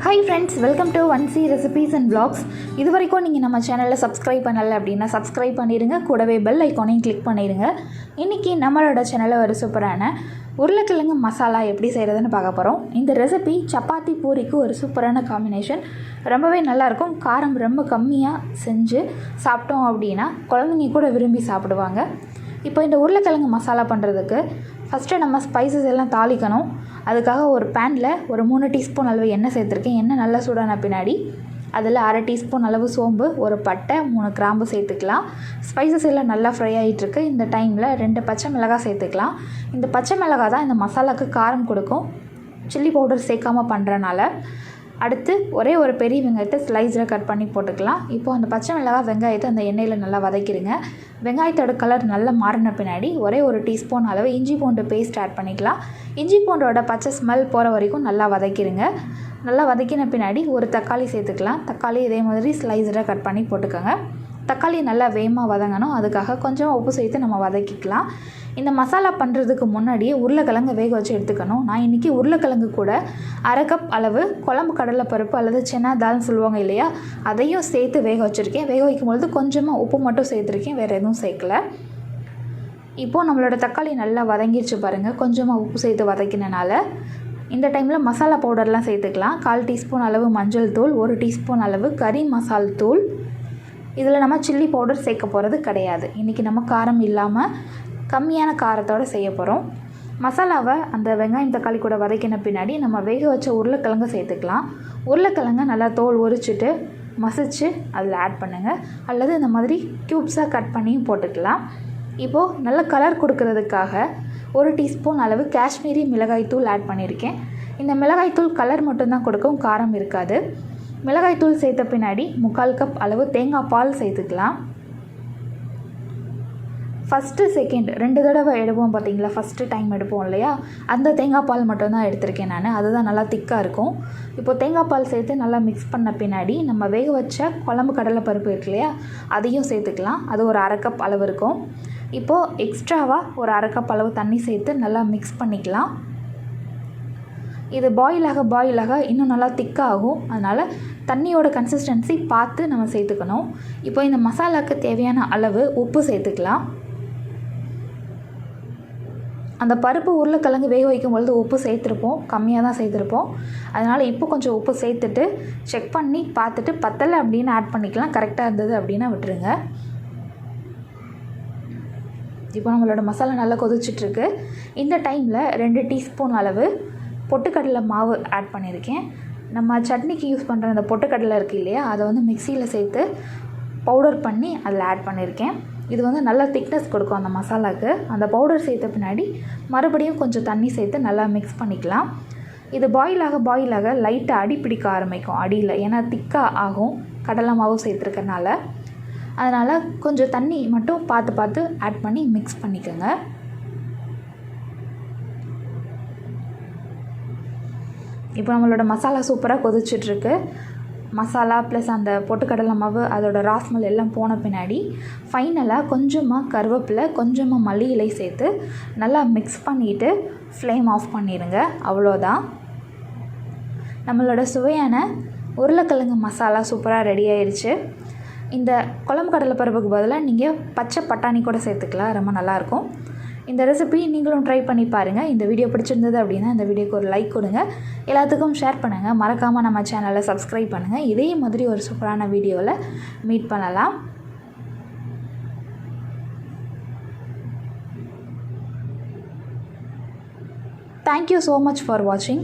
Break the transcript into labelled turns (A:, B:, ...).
A: Hi friends, welcome to 1C Recipes and Vlogs. இது வரைக்கும் நீங்கள் நம்ம சேனலில் சப்ஸ்கிரைப் பண்ணலை அப்படின்னா சப்ஸ்கிரைப் பண்ணிடுங்க, கூடவே பெல் ஐக்கானையும் கிளிக் பண்ணிடுங்க. இன்றைக்கி நம்மளோட சேனலில் ஒரு சூப்பரான உருளைக்கிழங்கு மசாலா எப்படி செய்கிறதுன்னு பார்க்க போகிறோம். இந்த ரெசிபி சப்பாத்தி பூரிக்கு ஒரு சூப்பரான காம்பினேஷன், ரொம்பவே நல்லாயிருக்கும். காரம் ரொம்ப கம்மியாக செஞ்சு சாப்பிட்டோம் அப்படின்னா குழந்தைங்க கூட விரும்பி சாப்பிடுவாங்க. இப்போ இந்த உருளைக்கிழங்கு மசாலா பண்ணுறதுக்கு ஃபஸ்ட்டு நம்ம ஸ்பைசஸ் எல்லாம் தாளிக்கணும். அதுக்காக ஒரு பேனில் ஒரு 3 டீஸ்பூன் அளவு எண்ணெய் சேர்த்துருக்கேன். எண்ணெய் நல்லா சூடான பின்னாடி அதில் 1/2 டீஸ்பூன் அளவு சோம்பு, ஒரு பட்டை, 3 கிராம்பு சேர்த்துக்கலாம். ஸ்பைசஸ் எல்லாம் நல்லா ஃப்ரை ஆகிட்டுருக்கு. இந்த டைமில் 2 பச்சை மிளகாய் சேர்த்துக்கலாம். இந்த பச்சை மிளகாய் தான் இந்த மசாலாவுக்கு காரம் கொடுக்கும், சில்லி பவுடர் சேர்க்காமல் பண்ணுறனால. அடுத்து ஒரே ஒரு பெரிய வெங்காயத்தை ஸ்லைஸில் கட் பண்ணி போட்டுக்கலாம். இப்போது அந்த பச்சை மிளகாய் வெங்காயத்தை அந்த எண்ணெயில் நல்லா வதக்கிடுங்க. வெங்காயத்தோட கலர் நல்லா மாறின பின்னாடி ஒரே ஒரு டீஸ்பூன் அளவு இஞ்சி பூண்டு பேஸ்ட் ஆட் பண்ணிக்கலாம். இஞ்சி பூண்டோட பச்சை ஸ்மெல் போகிற வரைக்கும் நல்லா வதக்கிடுங்க. நல்லா வதக்கின பின்னாடி ஒரு தக்காளி சேர்த்துக்கலாம். தக்காளி இதே மாதிரி ஸ்லைஸில் கட் பண்ணி போட்டுக்கோங்க. தக்காளி நல்லா வேகமாக வதங்கணும், அதுக்காக கொஞ்சம் உப்பு சேர்த்து நம்ம வதக்கிக்கலாம். இந்த மசாலா பண்ணுறதுக்கு முன்னாடியே உருளைக்கிழங்கு வேக வச்சு எடுத்துக்கணும். நான் இன்றைக்கி உருளைக்கிழங்கு கூட 1/2 கப் அளவு குழம்பு கடலைப்பருப்பு அல்லது சென்னா தால்னு சொல்லுவாங்க இல்லையா, அதையும் சேர்த்து வேக வச்சுருக்கேன். வேக வைக்கும்பொழுது கொஞ்சமாக உப்பு மட்டும் சேர்த்துருக்கேன், வேறு எதுவும் சேர்க்கலை. இப்போது நம்மளோட தக்காளி நல்லா வதங்கிடுச்சு பாருங்கள், கொஞ்சமாக உப்பு சேர்த்து வதக்கினால. இந்த டைமில் மசாலா பவுடர்லாம் சேர்த்துக்கலாம். 1/4 டீஸ்பூன் அளவு மஞ்சள் தூள், 1 டீஸ்பூன் அளவு கறி மசால் தூள். இதில் நம்ம சில்லி பவுடர் சேர்க்க போகிறது கிடையாது. இன்றைக்கி நம்ம காரம் இல்லாமல் கம்மியான காரத்தோடு செய்ய போகிறோம். மசாலாவை அந்த வெங்காயம் தக்காளி கூட வதக்கின பின்னாடி நம்ம வேக வச்ச உருளைக்கிழங்கு சேர்த்துக்கலாம். உருளைக்கிழங்கை நல்லா தோல் உரிச்சிட்டு மசிச்சு அதில் ஆட் பண்ணுங்கள், அல்லது இந்த மாதிரி க்யூப்ஸாக கட் பண்ணியும் போட்டுக்கலாம். இப்போது நல்ல கலர் கொடுக்கறதுக்காக 1 டீஸ்பூன் அளவு காஷ்மீரி மிளகாய்த்தூள் ஆட் பண்ணியிருக்கேன். இந்த மிளகாய்த்தூள் கலர் மட்டும்தான் கொடுக்கும், காரம் இருக்காது. மிளகாய்த்தூள் சேர்த்த பின்னாடி 3/4 கப் அளவு தேங்காய் பால் சேர்த்துக்கலாம். ஃபஸ்ட்டு செகண்ட் 2 தடவை எடுப்போம் பார்த்தீங்களா, ஃபஸ்ட்டு டைம் எடுப்போம் இல்லையா, அந்த தேங்காய் பால் மட்டும்தான் எடுத்திருக்கேன் நான். அதுதான் நல்லா திக்காக இருக்கும். இப்போ தேங்காய் பால் சேர்த்து நல்லா மிக்ஸ் பண்ண பின்னாடி நம்ம வேக வச்ச குழம்பு கடலைப்பருப்பு இருக்கு இல்லையா, அதையும் சேர்த்துக்கலாம். அது ஒரு 1/2 கப் அளவு இருக்கும். இப்போது எக்ஸ்ட்ராவாக ஒரு 1/2 கப் அளவு தண்ணி சேர்த்து நல்லா மிக்ஸ் பண்ணிக்கலாம். இது பாயில் ஆக இன்னும் நல்லா திக்காகும், அதனால் தண்ணியோட கன்சிஸ்டன்சி பார்த்து நம்ம சேர்த்துக்கணும். இப்போ இந்த மசாலாவுக்கு தேவையான அளவு உப்பு சேர்த்துக்கலாம். அந்த பருப்பு உருளைக்கிழங்கு வேக வைக்கும் பொழுது உப்பு சேர்த்துருப்போம், கம்மியாக தான் சேர்த்துருப்போம். அதனால் இப்போ கொஞ்சம் உப்பு சேர்த்துட்டு செக் பண்ணி பார்த்துட்டு பத்தலை அப்படின்னு ஆட் பண்ணிக்கலாம். கரெக்டாக இருந்தது அப்படின்னா விட்டுருங்க. இப்போ நம்மளோட மசாலா நல்லா கொதிச்சிட்ருக்கு. இந்த டைமில் 2 டீஸ்பூன் அளவு பொட்டுக்கடலை மாவு ஆட் பண்ணியிருக்கேன். நம்ம சட்னிக்கு யூஸ் பண்ணுற அந்த பொட்டுக்கடலை இருக்குது இல்லையா, அதை வந்து மிக்சியில் சேர்த்து பவுடர் பண்ணி அதில் ஆட் பண்ணியிருக்கேன். இது வந்து நல்லா திக்னஸ் கொடுக்கும் அந்த மசாலாவுக்கு. அந்த பவுடர் சேர்த்த பின்னாடி மறுபடியும் கொஞ்சம் தண்ணி சேர்த்து நல்லா மிக்ஸ் பண்ணிக்கலாம். இது பாயில் ஆக லைட்டாக அடி பிடிக்க ஆரம்பிக்கும் அடியில், ஏன்னா திக்காக ஆகும் கடலை மாவு சேர்த்துருக்கனால. அதனால் கொஞ்சம் தண்ணி மட்டும் பார்த்து ஆட் பண்ணி மிக்ஸ் பண்ணிக்கோங்க. இப்போ நம்மளோட மசாலா சூப்பராக கொதிச்சிட்ருக்கு. மசாலா ப்ளஸ் அந்த பொட்டுக்கடலை மாவு அதோட ராஸ்மல் எல்லாம் போன பின்னாடி ஃபைனலாக கொஞ்சமாக கருவேப்பிலை, கொஞ்சமாக மல்லி இலை சேர்த்து நல்லா மிக்ஸ் பண்ணிவிட்டு ஃப்ளேம் ஆஃப் பண்ணிடுங்க. அவ்வளோதான், நம்மளோட சுவையான உருளைக்கிழங்கு மசாலா சூப்பராக ரெடி ஆயிடுச்சு. இந்த குழம்பு கடலை பருப்புக்கு பதிலாக நீங்கள் பச்சை பட்டாணி கூட சேர்த்துக்கலாம், ரொம்ப நல்லாயிருக்கும். இந்த ரெசிபி நீங்களும் ட்ரை பண்ணி பாருங்கள். இந்த வீடியோ பிடிச்சிருந்தது அப்படின்னா இந்த வீடியோக்கு ஒரு லைக் கொடுங்க, எல்லாத்துக்கும் ஷேர் பண்ணுங்கள். மறக்காமல் நம்ம சேனலை சப்ஸ்கிரைப் பண்ணுங்கள். இதே மாதிரி ஒரு சூப்பரான வீடியோவில் மீட் பண்ணலாம். Thank you so much for watching.